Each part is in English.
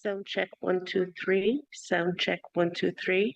Sound check 1, 2, 3. Sound check 1, 2, 3.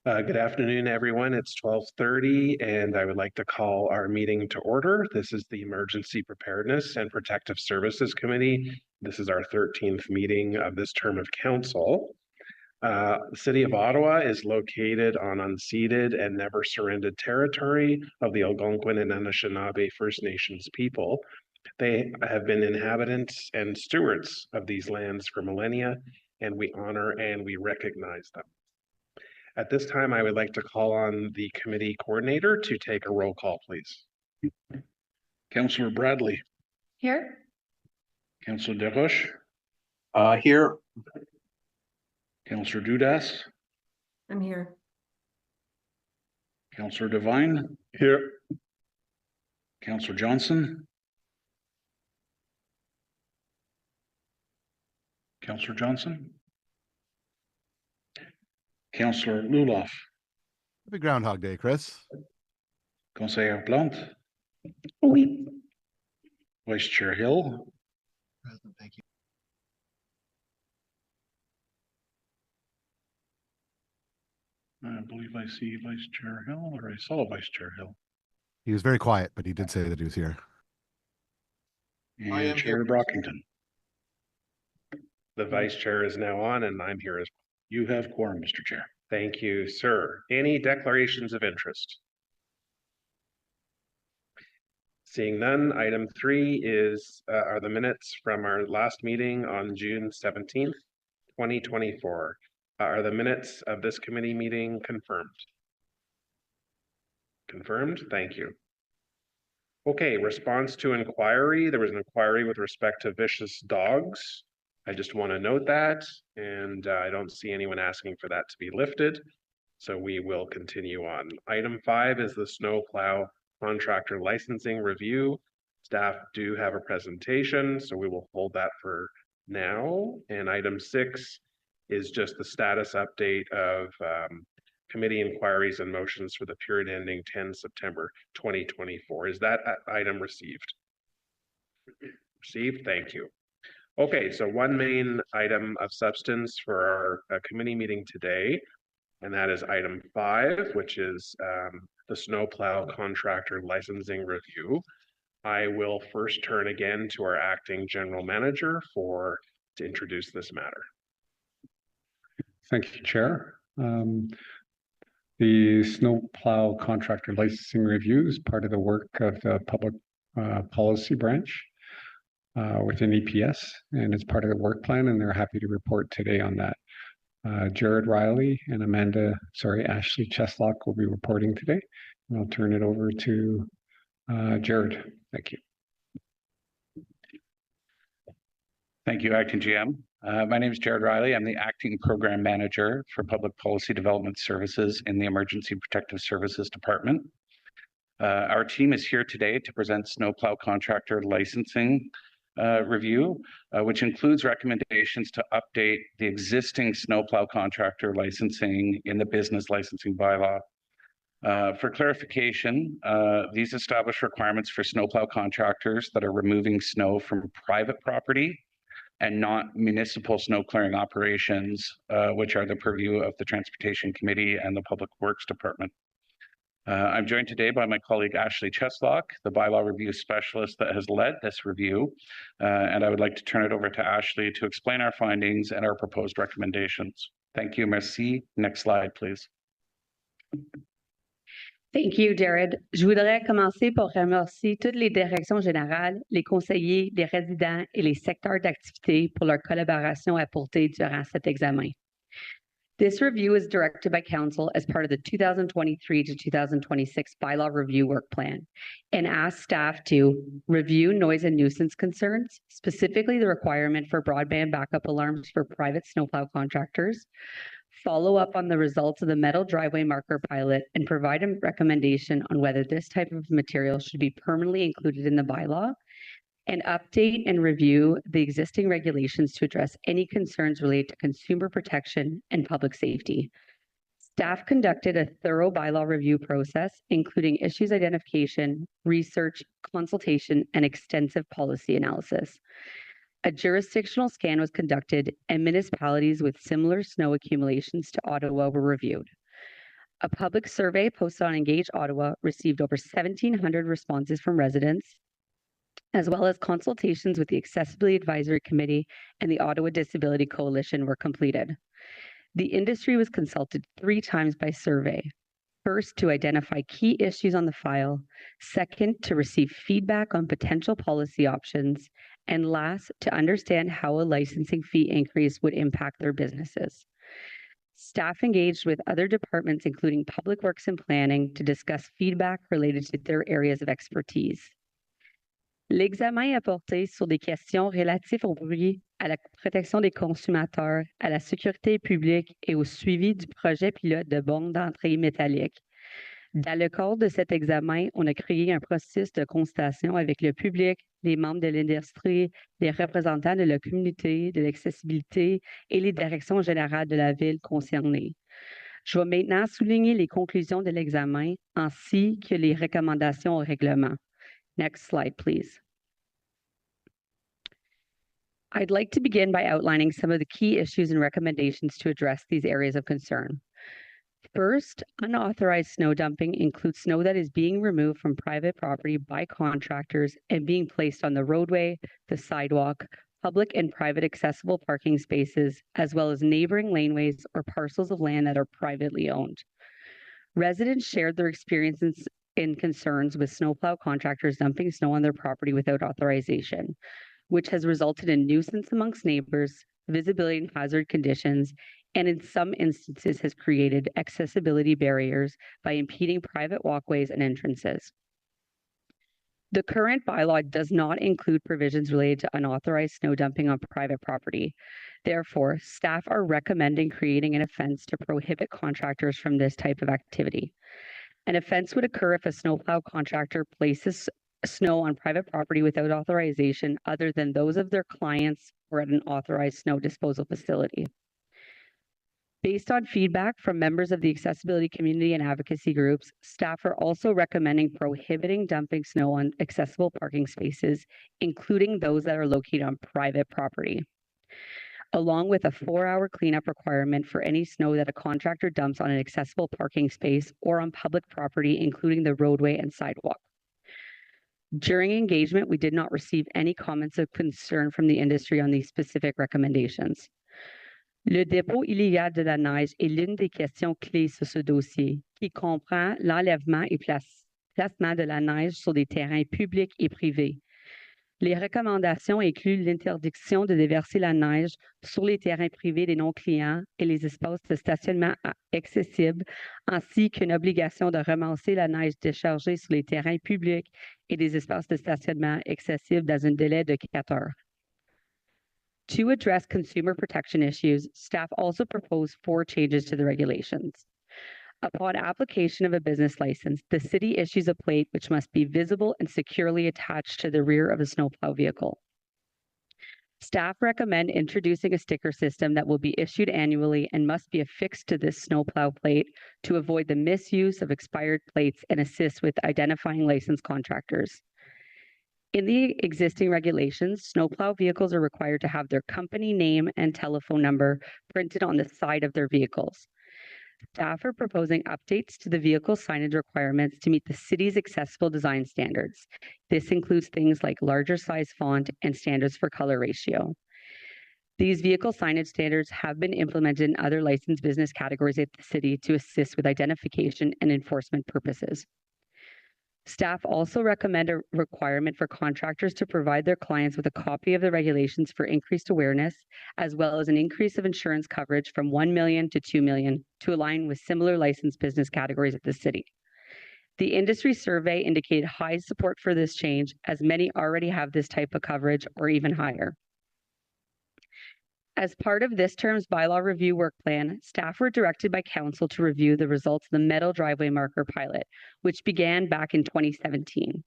Good afternoon, everyone. It's 12:30, and I would like to call our meeting to order. This is the Emergency Preparedness and Protective Services Committee. This is our 13th meeting of this term of council. The City of Ottawa is located on unceded and never surrendered territory of the Algonquin and Anishinaabe First Nations people. They have been inhabitants and stewards of these lands for millennia, and we honor and we recognize them. At this time, I would like to call on the committee coordinator to take a roll call, please. Councillor Bradley. Here. Councillor Desroches. Here. Councillor Dudas. I'm here. Councillor Devine. Here. Councillor Johnson. Councillor Johnson. Councillor Luloff. Happy Groundhog Day, Chris. Conseillère Plante. Oui. Vice Chair Hill. Present, thank you. I believe I see Vice Chair Hill, or I saw Vice Chair Hill. He was very quiet, but he did say that he was here. And Chair Brockington. The vice chair is now on, and I'm here as well. You have quorum, Mr. Chair. Thank you, sir. Any declarations of interest? Seeing none, item 3 are the minutes from our last meeting on June 17th, 2024. Are the minutes of this committee meeting confirmed? Confirmed, thank you. Okay, response to inquiry. There was an inquiry with respect to vicious dogs. I just want to note that, and I don't see anyone asking for that to be lifted. So we will continue on. Item 5 is the Snowplow contractor licensing review. Staff do have a presentation, so we will hold that for now. And item 6 is just the status update of committee inquiries and motions for the period ending 10 September 2024. Is that item received? Received, thank you. Okay, so one main item of substance for our committee meeting today, and that is item 5, which is the Snowplow contractor licensing review. I will first turn again to our acting general manager to introduce this matter. Thank you, Chair. The Snowplow contractor licensing review is part of the work of the public policy branch within EPS, and it's part of the work plan, and they're happy to report today on that. Jared Riley and Ashley Cheslock will be reporting today, and I'll turn it over to Jared. Thank you. Thank you, Acting GM. My name is Jared Riley. I'm the Acting Program Manager for Public Policy Development Services in the Emergency Protective Services Department. Our team is here today to present Snowplow contractor licensing review, which includes recommendations to update the existing Snowplow contractor licensing in the business licensing bylaw. For clarification, these establish requirements for snowplow contractors that are removing snow from private property and not municipal snow clearing operations, which are the purview of the Transportation Committee and the Public Works Department. I'm joined today by my colleague Ashley Cheslock, the bylaw review specialist that has led this review, and I would like to turn it over to Ashley to explain our findings and our proposed recommendations. Thank you. Merci. Next slide, please. Thank you, Jared. Je voudrais commencer par remercier toutes les directions générales, les conseillers, les résidents et les secteurs d'activité pour leur collaboration apportée durant cet examen. This review is directed by Council as part of the 2023 to 2026 bylaw review work plan and asks staff to review noise and nuisance concerns, specifically the requirement for broadband backup alarms for private snowplow contractors, follow up on the results of the metal driveway marker pilot, and provide a recommendation on whether this type of material should be permanently included in the bylaw, and update and review the existing regulations to address any concerns related to consumer protection and public safety. Staff conducted a thorough bylaw review process, including issues identification, research, consultation, and extensive policy analysis. A jurisdictional scan was conducted, and municipalities with similar snow accumulations to Ottawa were reviewed. A public survey posted on Engage Ottawa received over 1,700 responses from residents, as well as consultations with the Accessibility Advisory Committee and the Ottawa Disability Coalition were completed. The industry was consulted 3 times by survey. First, to identify key issues on the file. Second, to receive feedback on potential policy options. And last, to understand how a licensing fee increase would impact their businesses. Staff engaged with other departments, including Public Works and Planning, to discuss feedback related to their areas of expertise. L'examen a porté sur des questions relatives au bruit, à la protection des consommateurs, à la sécurité publique et au suivi du projet pilote de bornes d'entrée métalliques. Dans le cadre de cet examen, on a créé un processus de consultation avec le public, les membres de l'industrie, les représentants de la communauté, de l'accessibilité et les directions générales de la ville concernées. Je vais maintenant souligner les conclusions de l'examen ainsi que les recommandations au règlement. Next slide, please. I'd like to begin by outlining some of the key issues and recommendations to address these areas of concern. First, unauthorized snow dumping includes snow that is being removed from private property by contractors and being placed on the roadway, the sidewalk, public and private accessible parking spaces, as well as neighboring laneways or parcels of land that are privately owned. Residents shared their experiences and concerns with snowplow contractors dumping snow on their property without authorization, which has resulted in nuisance amongst neighbors, visibility and hazard conditions, and in some instances has created accessibility barriers by impeding private walkways and entrances. The current bylaw does not include provisions related to unauthorized snow dumping on private property. Therefore, staff are recommending creating an offense to prohibit contractors from this type of activity. An offense would occur if a snowplow contractor places snow on private property without authorization other than those of their clients or at an authorized snow disposal facility. Based on feedback from members of the accessibility community and advocacy groups, staff are also recommending prohibiting dumping snow on accessible parking spaces, including those that are located on private property, along with a 4-hour cleanup requirement for any snow that a contractor dumps on an accessible parking space or on public property, including the roadway and sidewalk. During engagement, we did not receive any comments of concern from the industry on these specific recommendations. Le dépôt illégal de la neige est l'une des questions clés sur ce dossier, qui comprend l'enlèvement et placement de la neige sur des terrains publics et privés. Les recommandations incluent l'interdiction de déverser la neige sur les terrains privés des non-clients et les espaces de stationnement accessibles, ainsi qu'une obligation de ramasser la neige déchargée sur les terrains publics et des espaces de stationnement accessibles dans un délai de 4 heures. To address consumer protection issues, staff also proposed 4 changes to the regulations. Upon application of a business license, the city issues a plate which must be visible and securely attached to the rear of a snowplow vehicle. Staff recommend introducing a sticker system that will be issued annually and must be affixed to this snowplow plate to avoid the misuse of expired plates and assist with identifying licensed contractors. In the existing regulations, snowplow vehicles are required to have their company name and telephone number printed on the side of their vehicles. Staff are proposing updates to the vehicle signage requirements to meet the city's accessible design standards. This includes things like larger size font and standards for color ratio. These vehicle signage standards have been implemented in other licensed business categories at the city to assist with identification and enforcement purposes. Staff also recommend a requirement for contractors to provide their clients with a copy of the regulations for increased awareness, as well as an increase of insurance coverage from $1 million to $2 million to align with similar licensed business categories at the city. The industry survey indicated high support for this change, as many already have this type of coverage or even higher. As part of this term's bylaw review work plan, staff were directed by council to review the results of the metal driveway marker pilot, which began back in 2017.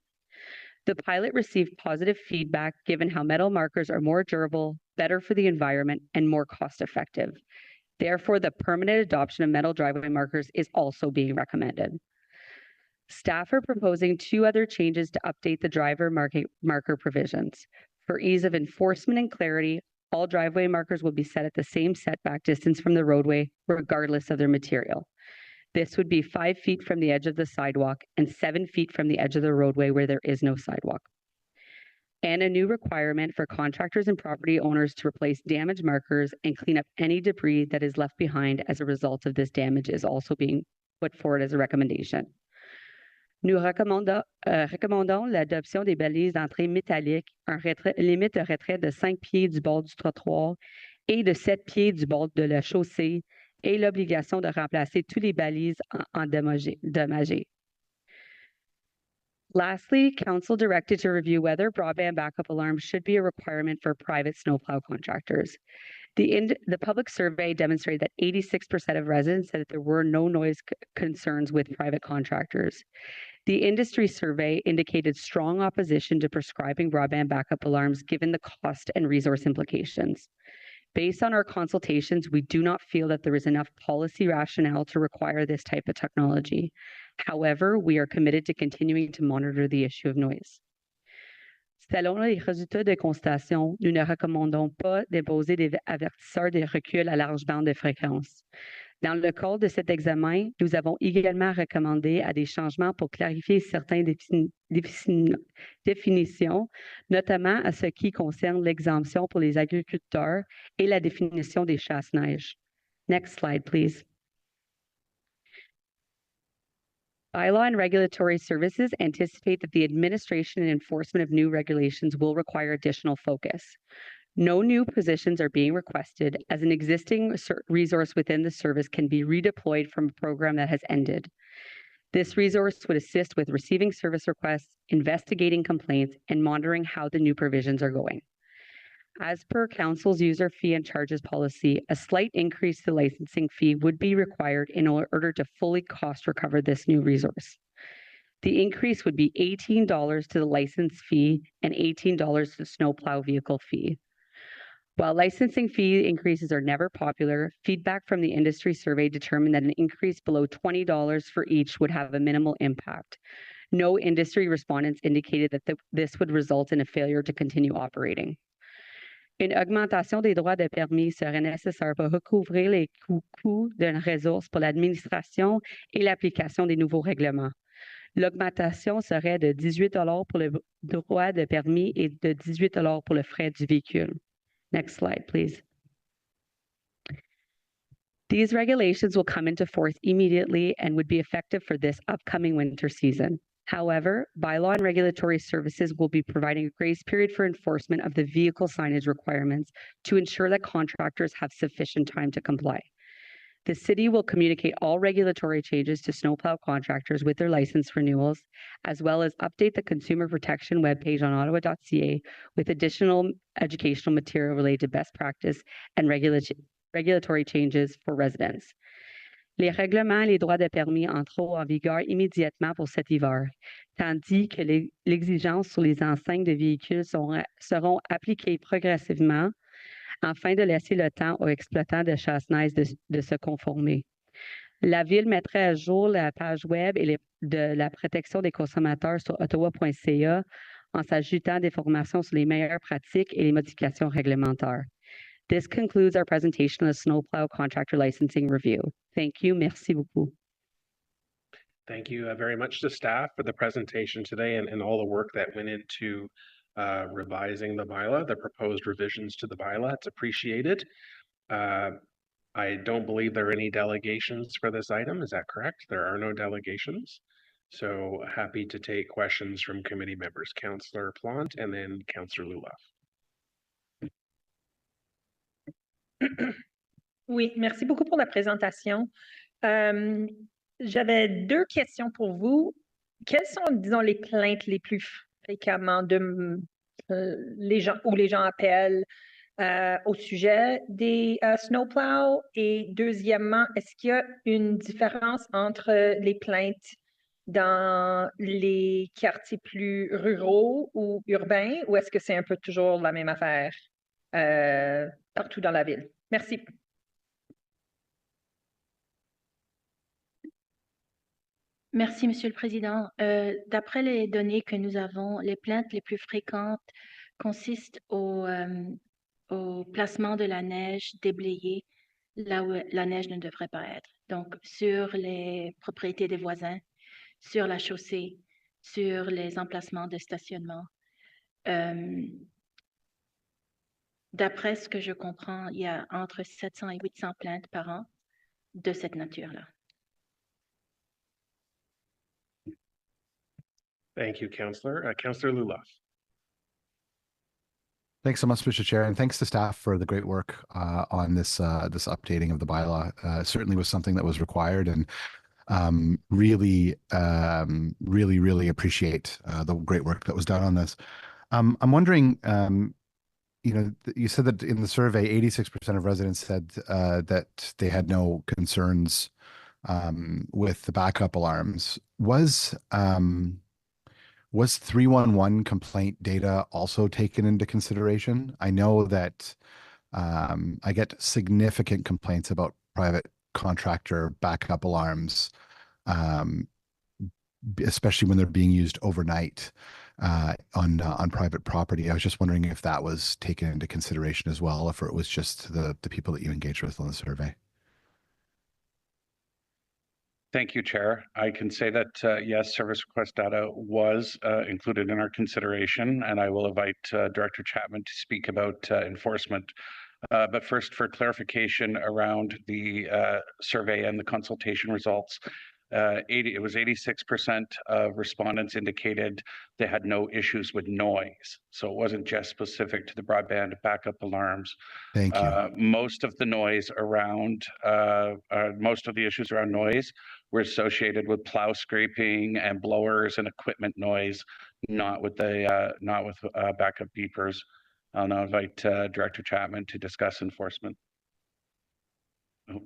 The pilot received positive feedback given how metal markers are more durable, better for the environment, and more cost-effective. Therefore, the permanent adoption of metal driveway markers is also being recommended. Staff are proposing 2 other changes to update the driver marker provisions. For ease of enforcement and clarity, all driveway markers will be set at the same setback distance from the roadway, regardless of their material. This would be 5 feet from the edge of the sidewalk and 7 feet from the edge of the roadway where there is no sidewalk. And a new requirement for contractors and property owners to replace damaged markers and clean up any debris that is left behind as a result of this damage is also being put forward as a recommendation. Nous recommandons l'adoption des balises d'entrée métalliques, limite de retrait de 5 pieds du bord du trottoir et de 7 pieds du bord de la chaussée et l'obligation de remplacer tous les balises endommagées. Lastly, council directed to review whether broadband backup alarms should be a requirement for private snowplow contractors. The public survey demonstrated that 86% of residents said that there were no noise concerns with private contractors. The industry survey indicated strong opposition to prescribing broadband backup alarms given the cost and resource implications. Based on our consultations, we do not feel that there is enough policy rationale to require this type of technology. However, we are committed to continuing to monitor the issue of noise. Selon les résultats de constatation, nous ne recommandons pas d'imposer des avertisseurs de recul à large bande de fréquence. Dans le cadre de cet examen, nous avons également recommandé à des changements pour clarifier certaines définitions, notamment à ce qui concerne l'exemption pour les agriculteurs et la définition des chasse-neige. Next slide, please. Bylaw and regulatory services anticipate that the administration and enforcement of new regulations will require additional focus. No new positions are being requested, as an existing resource within the service can be redeployed from a program that has ended. This resource would assist with receiving service requests, investigating complaints, and monitoring how the new provisions are going. As per Council's user fee and charges policy, a slight increase to the licensing fee would be required in order to fully cost recover this new resource. The increase would be $18 to the license fee and $18 to the snowplow vehicle fee. While licensing fee increases are never popular, feedback from the industry survey determined that an increase below $20 for each would have a minimal impact. No industry respondents indicated that this would result in a failure to continue operating. Une augmentation des droits de permis serait nécessaire pour recouvrir les coûts d'une ressource pour l'administration et l'application des nouveaux règlements. L'augmentation serait de $18 pour le droit de permis et de $18 pour le frais du véhicule. Next slide, please. These regulations will come into force immediately and would be effective for this upcoming winter season. However, bylaw and regulatory services will be providing a grace period for enforcement of the vehicle signage requirements to ensure that contractors have sufficient time to comply. The city will communicate all regulatory changes to snowplow contractors with their license renewals, as well as update the consumer protection webpage on ottawa.ca with additional educational material related to best practice and regulatory changes for residents. Les règlements et les droits de permis entreront en vigueur immédiatement pour cet hiver, tandis que l'exigence sur les enseignes de véhicules seront appliquées progressivement afin de laisser le temps aux exploitants de chasse-neige de se conformer. La Ville mettrait à jour la page web de la protection des consommateurs sur ottawa.ca en s'ajoutant des informations sur les meilleures pratiques et les modifications réglementaires. This concludes our presentation of the Snowplow Contractor Licensing Review. Thank you. Merci beaucoup. Thank you very much to staff for the presentation today and all the work that went into revising the bylaw, the proposed revisions to the bylaw. It's appreciated. I don't believe there are any delegations for this item. Is that correct? There are no delegations. So happy to take questions from committee members, Councillor Plante and then Councillor Luloff. Oui, merci beaucoup pour la présentation. J'avais deux questions pour vous. Quelles sont, disons, les plaintes les plus fréquemment de les gens appellent au sujet des snowplows? Et deuxièmement, est-ce qu'il y a une différence entre les plaintes dans les quartiers plus ruraux ou urbains, ou est-ce que c'est un peu toujours la même affaire partout dans la ville? Merci. Merci, Monsieur le Président. D'après les données que nous avons, les plaintes les plus fréquentes consistent au placement de la neige déblayée là où la neige ne devrait pas être. Donc, sur les propriétés des voisins, sur la chaussée, sur les emplacements de stationnement. D'après ce que je comprends, il y a entre 700 et 800 plaintes par an de cette nature-là. Thank you, Councillor. Councillor Luloff. Thanks so much, Mr. Chair, and thanks to staff for the great work on this this updating of the bylaw. Certainly was something that was required, and really appreciate the great work that was done on this. I'm wondering, you know, you said that in the survey, 86% of residents said that they had no concerns with the backup alarms. Was 311 complaint data also taken into consideration? I know that I get significant complaints about private contractor backup alarms, especially when they're being used overnight on private property. I was just wondering if that was taken into consideration as well, if it was just the people that you engaged with on the survey. Thank you, Chair. I can say that, yes, service request data was included in our consideration, and I will invite Director Chapman to speak about enforcement. But first, for clarification around the survey and the consultation results, it was 86% of respondents indicated they had no issues with noise. So it wasn't just specific to the broadband backup alarms. Thank you. Most of the noise around, most of the issues around noise were associated with plow scraping and blowers and equipment noise, not with backup beepers. I'll now invite Director Chapman to discuss enforcement. Oh.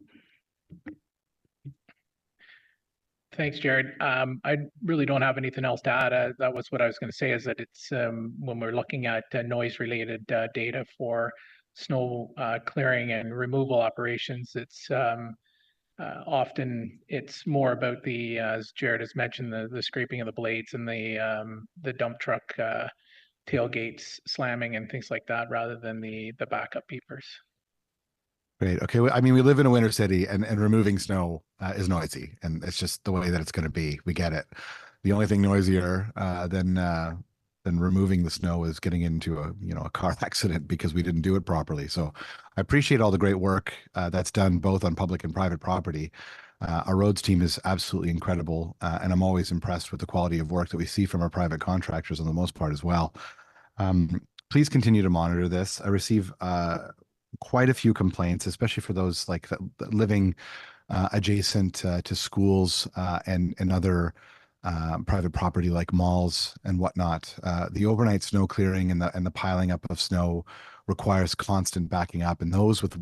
Thanks, Jared. I really don't have anything else to add. That was what I was going to say, is that it's when we're looking at noise-related data for snow clearing and removal operations, it's often it's more about the, as Jared has mentioned, the scraping of the blades and the dump truck tailgates slamming and things like that, rather than the backup beepers. Great. Okay. I mean, we live in a winter city, and removing snow is noisy, and it's just the way that it's going to be. We get it. The only thing noisier than removing the snow is getting into a car accident because we didn't do it properly. So I appreciate all the great work that's done both on public and private property. Our roads team is absolutely incredible, and I'm always impressed with the quality of work that we see from our private contractors on the most part as well. Please continue to monitor this. I receive quite a few complaints, especially for those like living adjacent to schools and other private property like malls and whatnot. The overnight snow clearing and the piling up of snow requires constant backing up, and those with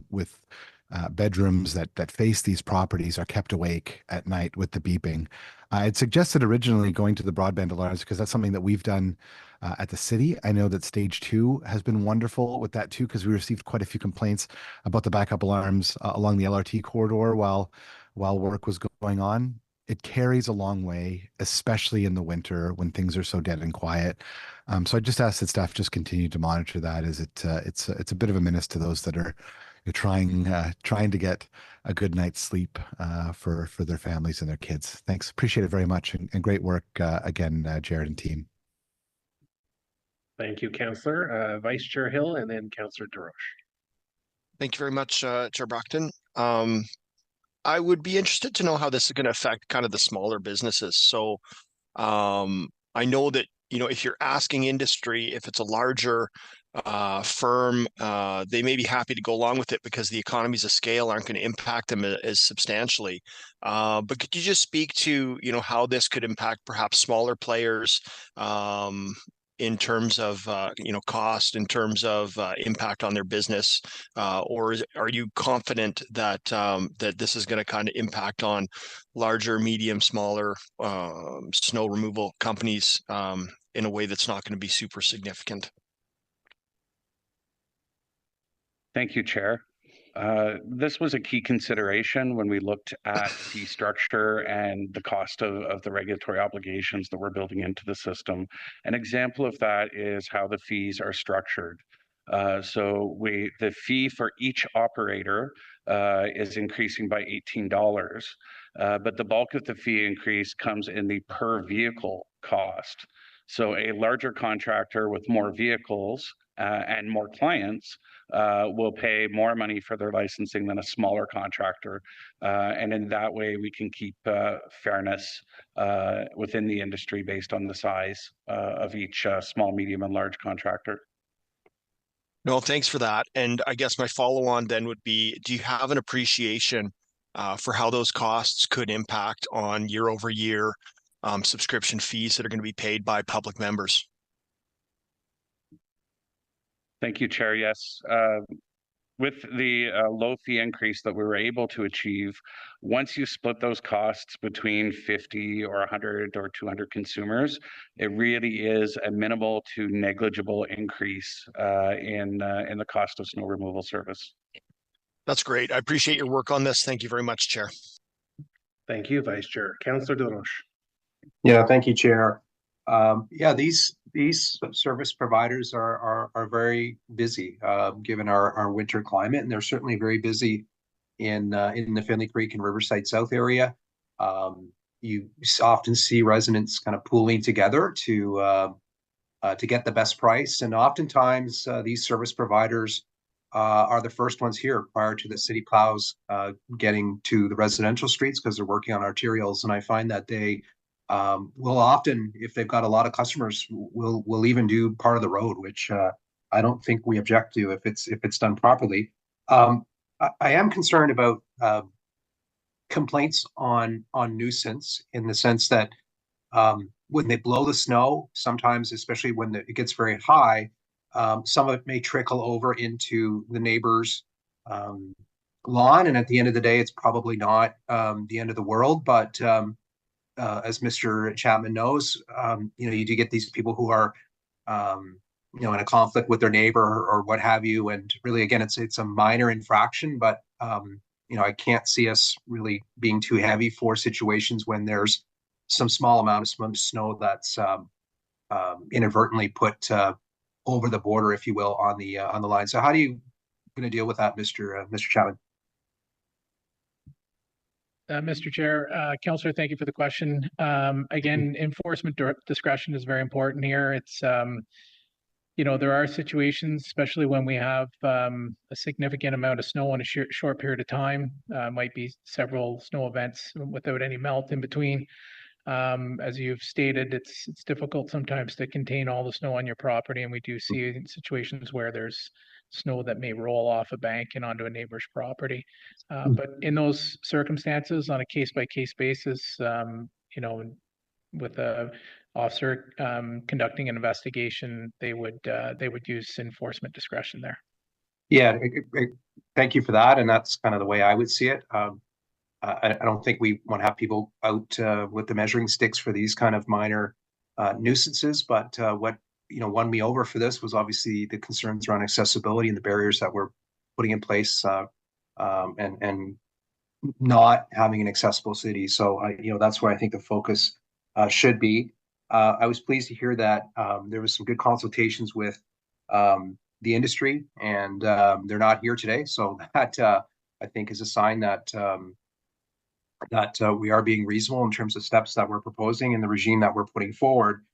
bedrooms that face these properties are kept awake at night with the beeping. I had suggested originally going to the broadband alarms because that's something that we've done at the city. I know that stage 2 has been wonderful with that too, because we received quite a few complaints about the backup alarms along the LRT corridor while work was going on. It carries a long way, especially in the winter when things are so dead and quiet. So I just ask that staff just continue to monitor that, as it's a bit of a menace to those that are trying to get a good night's sleep for their families and their kids. Thanks. Appreciate it very much, and great work again, Jared and team. Thank you, Councillor. Vice Chair Hill, and then Councillor DeRoche. Thank you very much, Chair Brockton. I would be interested to know how this is going to affect kind of the smaller businesses. So I know that, if you're asking industry, if it's a larger firm, they may be happy to go along with it because the economies of scale aren't going to impact them as substantially. But could you just speak to, how this could impact perhaps smaller players in terms of, cost, in terms of impact on their business? Or are you confident that that this is going to kind of impact on larger, medium, smaller snow removal companies in a way that's not going to be super significant? Thank you, Chair. This was a key consideration when we looked at the structure and the cost of the regulatory obligations that we're building into the system. An example of that is how the fees are structured. So the fee for each operator is increasing by $18. But the bulk of the fee increase comes in the per vehicle cost. So a larger contractor with more vehicles and more clients will pay more money for their licensing than a smaller contractor. And in that way, we can keep fairness within the industry based on the size of each small, medium, and large contractor. No, thanks for that. And I guess my follow on then would be, do you have an appreciation for how those costs could impact on year over year subscription fees that are going to be paid by public members? Thank you, Chair. Yes. With the low fee increase that we were able to achieve, once you split those costs between 50 or 100 or 200 consumers, it really is a minimal to negligible increase in the cost of snow removal service. That's great. I appreciate your work on this. Thank you very much, Chair. Thank you, Vice Chair. Councillor Deloche. Yeah, thank you, Chair. Yeah, these service providers are very busy given our winter climate, and they're certainly very busy in the Finley Creek and Riverside South area. You often see residents kind of pooling together to get the best price, and oftentimes these service providers are the first ones here prior to the city plows getting to the residential streets because they're working on arterials, and I find that they will often, if they've got a lot of customers, will even do part of the road, which I don't think we object to if it's done properly. I am concerned about complaints on nuisance in the sense that when they blow the snow, sometimes, especially when it gets very high, some of it may trickle over into the neighbor's lawn, and at the end of the day, it's probably not the end of the world, but as Mr. Chapman knows, you do get these people who are, in a conflict with their neighbor or what have you. And really, again, it's a minor infraction, but, I can't see us really being too heavy for situations when there's some small amount of snow that's inadvertently put over the border, if you will, on the line. So how do you going to deal with that, Mr. Chapman? Mr. Chair, Councillor, thank you for the question. Again, enforcement discretion is very important here. It's, there are situations, especially when we have a significant amount of snow in a short period of time, might be several snow events without any melt in between. As you've stated, it's difficult sometimes to contain all the snow on your property, and we do see situations where there's snow that may roll off a bank and onto a neighbor's property. But in those circumstances, on a case-by-case basis, with a officer conducting an investigation, they would use enforcement discretion there. Yeah, thank you for that, and that's kind of the way I would see it. I don't think we want to have people out with the measuring sticks for these kind of minor nuisances, but what won me over for this was obviously the concerns around accessibility and the barriers that we're putting in place, and not having an accessible city. So that's where I think the focus should be. I was pleased to hear that there was some good consultations with the industry, and they're not here today. So that I think is a sign that we are being reasonable in terms of steps that we're proposing and the regime that we're putting forward.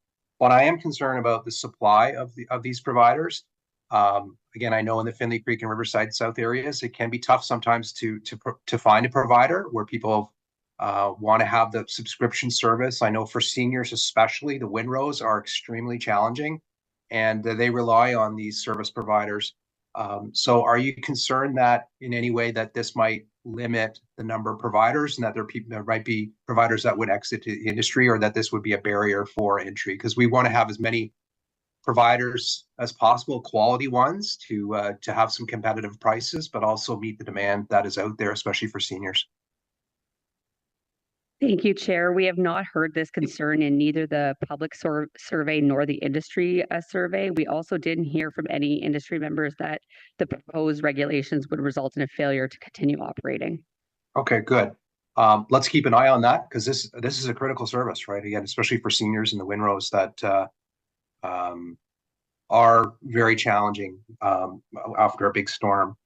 But I am concerned about the supply of these providers. Again, I know in the Finley Creek and Riverside South areas, it can be tough sometimes to find a provider where people want to have the subscription service. I know for seniors especially, the windrows are extremely challenging, and they rely on these service providers. So are you concerned that in any way that this might limit the number of providers, and that there might be providers that would exit the industry, or that this would be a barrier for entry? Because we want to have as many providers as possible, quality ones, to have some competitive prices, but also meet the demand that is out there, especially for seniors. Thank you, Chair. We have not heard this concern in neither the public survey nor the industry survey. We also didn't hear from any industry members that the proposed regulations would result in a failure to continue operating. Okay, good. Let's keep an eye on that, because this is a critical service, right? Again, especially for seniors in the windrows that are very challenging after a big storm.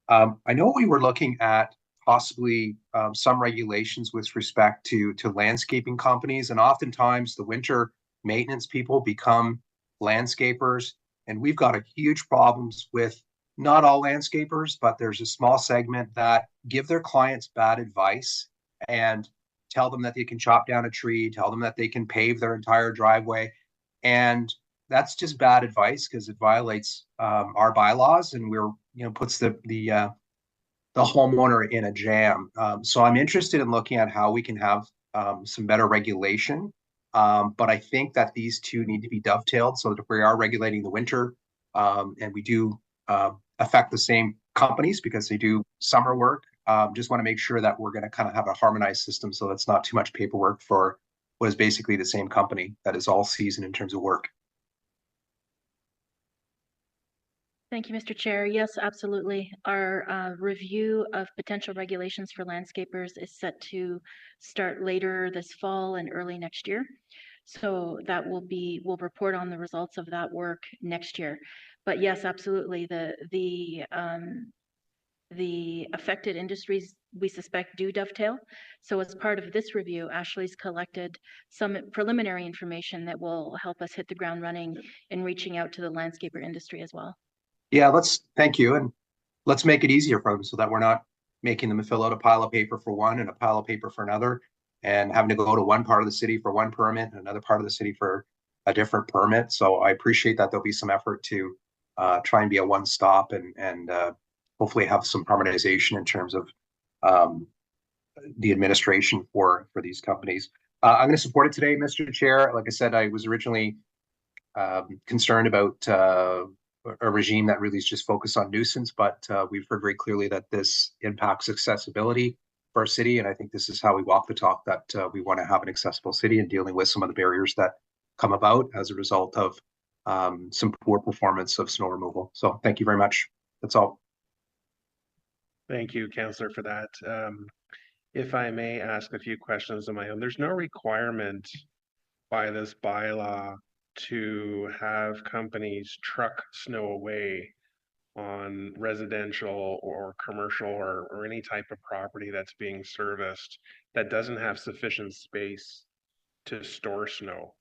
I know we were looking at possibly some regulations with respect to landscaping companies, and oftentimes the winter maintenance people become landscapers, and we've got a huge problems with not all landscapers, but there's a small segment that give their clients bad advice and tell them that they can chop down a tree, tell them that they can pave their entire driveway, and that's just bad advice because it violates our bylaws, and puts the homeowner in a jam. So I'm interested in looking at how we can have some better regulation. But I think that these two need to be dovetailed so that if we are regulating the winter, and we do affect the same companies because they do summer work, just want to make sure that we're going to kind of have a harmonized system so that's not too much paperwork for what is basically the same company that is all season in terms of work. Thank you, Mr. Chair. Yes, absolutely. Our review of potential regulations for landscapers is set to start later this fall and early next year. So that we'll report on the results of that work next year. But yes, absolutely. The affected industries we suspect do dovetail. So as part of this review, Ashley's collected some preliminary information that will help us hit the ground running in reaching out to the landscaper industry as well. Yeah, thank you. And let's make it easier for them so that we're not making them fill out a pile of paper for one and a pile of paper for another and having to go to one part of the city for one permit and another part of the city for a different permit. So I appreciate that there'll be some effort to try and be a one-stop and hopefully have some harmonization in terms of the administration for these companies. I'm going to support it today, Mr. Chair. Like I said, I was originally concerned about a regime that really is just focused on nuisance, but we've heard very clearly that this impacts accessibility for our city, and I think this is how we walk the talk, that we want to have an accessible city and dealing with some of the barriers that come about as a result of some poor performance of snow removal. So thank you very much. That's all. Thank you, Councillor, for that. If I may ask a few questions of my own, there's no requirement by this bylaw to have companies truck snow away on residential or commercial or any type of property that's being serviced that doesn't have sufficient space to store snow.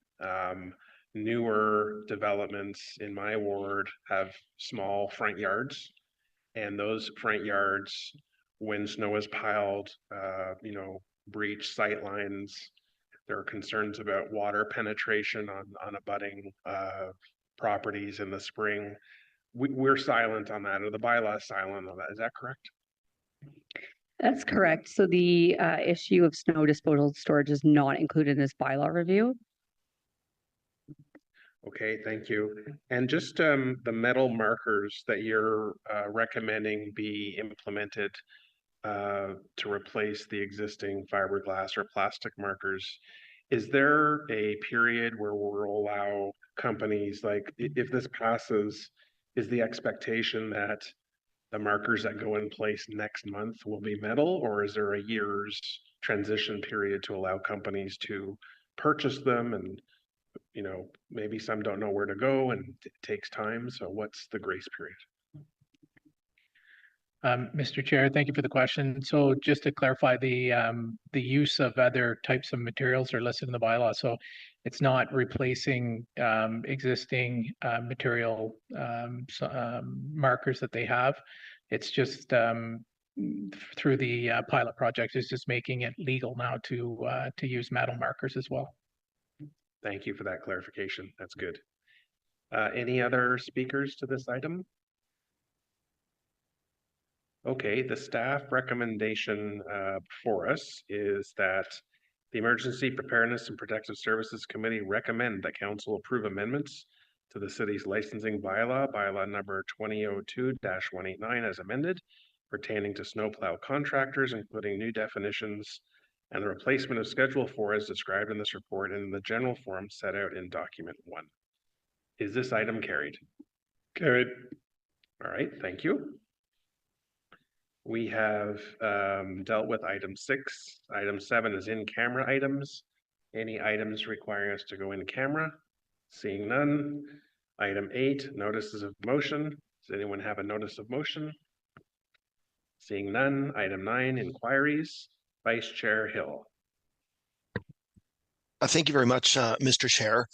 Newer developments in my ward have small front yards, and those front yards, when snow is piled, breach sight lines. There are concerns about water penetration on abutting properties in the spring. We're silent on that, or the bylaw is silent on that. Is that correct? That's correct. So the issue of snow disposal storage is not included in this bylaw review. Okay, thank you. And just the metal markers that you're recommending be implemented to replace the existing fiberglass or plastic markers, is there a period where we'll allow companies, like if this passes, is the expectation that the markers that go in place next month will be metal, or is there a year's transition period to allow companies to purchase them? And maybe some don't know where to go and it takes time. So what's the grace period? Mr. Chair, thank you for the question. So just to clarify, the use of other types of materials are listed in the bylaw. So it's not replacing existing material markers that they have. It's just through the pilot project, is just making it legal now to use metal markers as well. Thank you for that clarification. That's good. Any other speakers to this item? Okay, the staff recommendation for us is that the Emergency Preparedness and Protective Services Committee recommend that council approve amendments to the city's licensing bylaw number 2002-189 as amended, pertaining to snowplow contractors, including new definitions and the replacement of Schedule 4 as described in this report and in the general form set out in document 1. Is this item carried? Carried. All right, thank you. We have dealt with item 6. Item 7 is in-camera items. Any items requiring us to go in camera? Seeing none. Item 8, notices of motion. Does anyone have a notice of motion? Seeing none, item 9, inquiries. Vice Chair Hill. Thank you very much, Mr. Chair.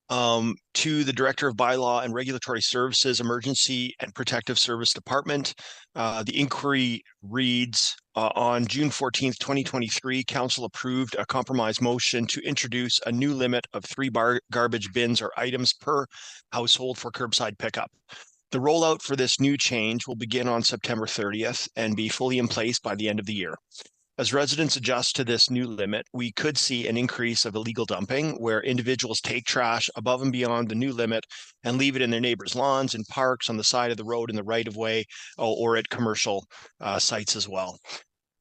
To the Director of Bylaw and Regulatory Services, Emergency and Protective Service Department, the inquiry reads, on June 14th, 2023, Council approved a compromise motion to introduce a new limit of 3 garbage bins or items per household for curbside pickup. The rollout for this new change will begin on September 30th and be fully in place by the end of the year. As residents adjust to this new limit, we could see an increase of illegal dumping where individuals take trash above and beyond the new limit and leave it in their neighbors' lawns, in parks, on the side of the road, in the right of way, or at commercial sites as well.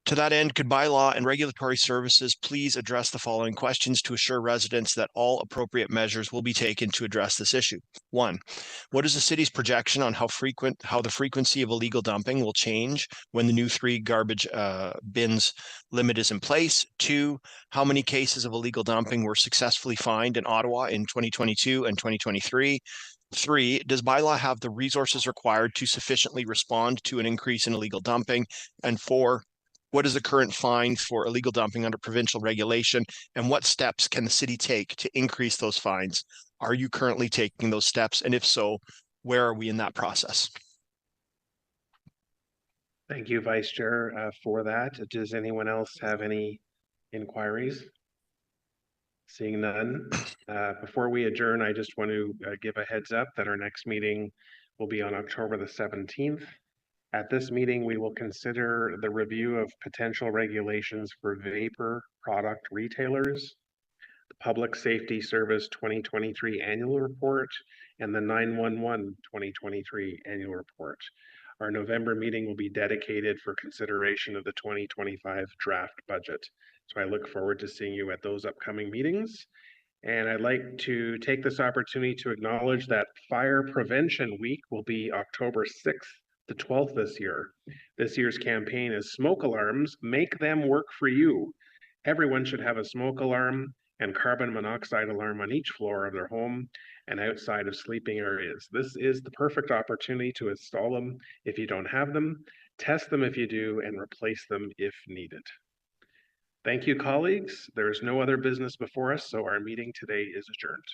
To that end, could Bylaw and Regulatory Services please address the following questions to assure residents that all appropriate measures will be taken to address this issue? 1, what is the city's projection on how the frequency of illegal dumping will change when the new 3 garbage bins limit is in place? 2, how many cases of illegal dumping were successfully fined in Ottawa in 2022 and 2023? 3, does Bylaw have the resources required to sufficiently respond to an increase in illegal dumping? And 4, what is the current fine for illegal dumping under provincial regulation, and what steps can the city take to increase those fines? Are you currently taking those steps? And if so, where are we in that process? Thank you, Vice Chair, for that. Does anyone else have any inquiries? Seeing none. Before we adjourn, I just want to give a heads up that our next meeting will be on October the 17th. At this meeting, we will consider the review of potential regulations for vapor product retailers, the Public Safety Service 2023 Annual Report, and the 911 2023 Annual Report. Our November meeting will be dedicated for consideration of the 2025 draft budget. So I look forward to seeing you at those upcoming meetings. And I'd like to take this opportunity to acknowledge that Fire Prevention Week will be October 6th to 12th this year. This year's campaign is Smoke Alarms, Make Them Work for You. Everyone should have a smoke alarm and carbon monoxide alarm on each floor of their home and outside of sleeping areas. This is the perfect opportunity to install them if you don't have them, test them if you do, and replace them if needed. Thank you, colleagues. There is no other business before us, so our meeting today is adjourned.